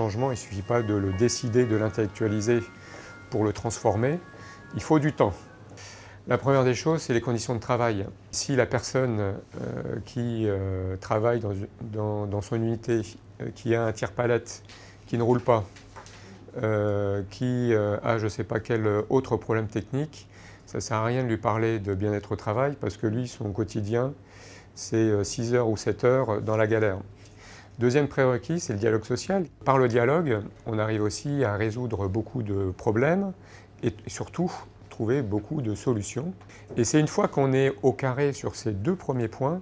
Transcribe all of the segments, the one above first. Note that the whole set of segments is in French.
changement, il ne suffit pas de le décider, de l'intellectualiser pour le transformer. Il faut du temps. La première des choses, c'est les conditions de travail. Si la personne qui travaille dans son unité, qui a un tire-palette, qui ne roule pas, qui a je ne sais pas quel autre problème technique, ça ne sert à rien de lui parler de bien-être au travail parce que lui, son quotidien, c'est 6 heures ou 7 heures dans la galère. Deuxième prérequis, c'est le dialogue social. Par le dialogue, on arrive aussi à résoudre beaucoup de problèmes et surtout trouver beaucoup de solutions. Et c'est une fois qu'on est au carré sur ces deux premiers points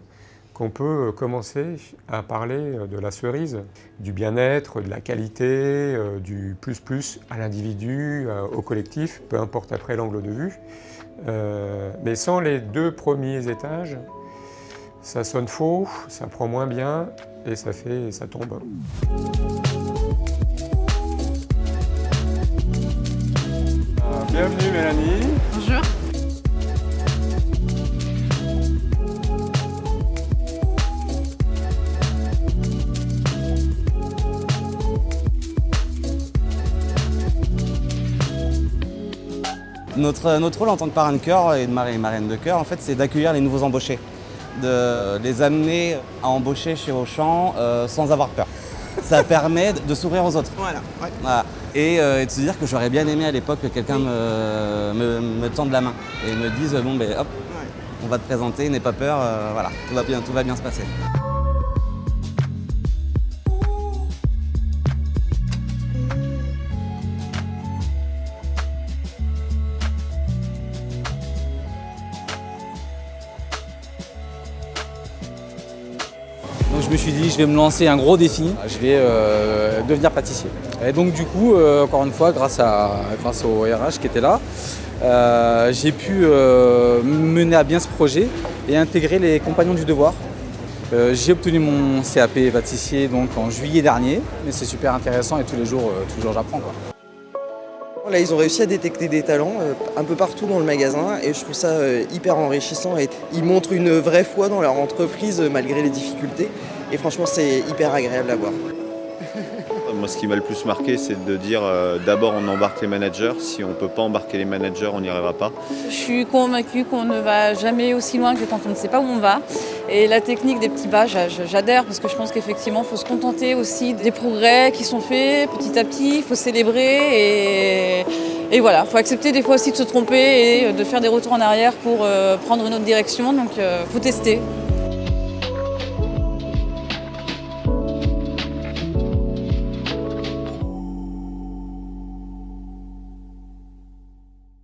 qu'on peut commencer à parler de la cerise, du bien-être, de la qualité, du plus à l'individu, au collectif, peu importe après l'angle de vue. Mais sans les deux premiers étages, ça sonne faux, ça prend moins bien et ça tombe. Bienvenue Mélanie. Bonjour. Notre rôle en tant que parrain de chœur et de marraine de chœur, en fait, c'est d'accueillir les nouveaux embauchés, de les amener à embaucher chez Auchan sans avoir peur. Ça permet de s'ouvrir aux autres. Voilà, ouais. Voilà. Et de se dire que j'aurais bien aimé à l'époque que quelqu'un me tende la main et me dise bon ben hop, on va te présenter, n'aie pas peur, voilà, tout va bien se passer. Donc je me suis dit, je vais me lancer un gros défi, je vais devenir pâtissier. Et donc du coup, encore une fois, grâce au RH qui était là, j'ai pu mener à bien ce projet et intégrer les Compagnons du Devoir. J'ai obtenu mon CAP pâtissier donc en juillet dernier, mais c'est super intéressant et tous les jours j'apprends, quoi. Là, ils ont réussi à détecter des talents un peu partout dans le magasin et je trouve ça hyper enrichissant. Et ils montrent une vraie foi dans leur entreprise malgré les difficultés. Et franchement, c'est hyper agréable à voir. Moi, ce qui m'a le plus marqué, c'est de dire d'abord on embarque les managers. Si on ne peut pas embarquer les managers, on n'y arrivera pas. Je suis convaincue qu'on ne va jamais aussi loin que quand on ne sait pas où on va. Et la technique des petits pas, j'adhère parce que je pense qu'effectivement, il faut se contenter aussi des progrès qui sont faits petit à petit. Il faut célébrer et voilà, il faut accepter des fois aussi de se tromper et de faire des retours en arrière pour prendre une autre direction. Donc, il faut tester.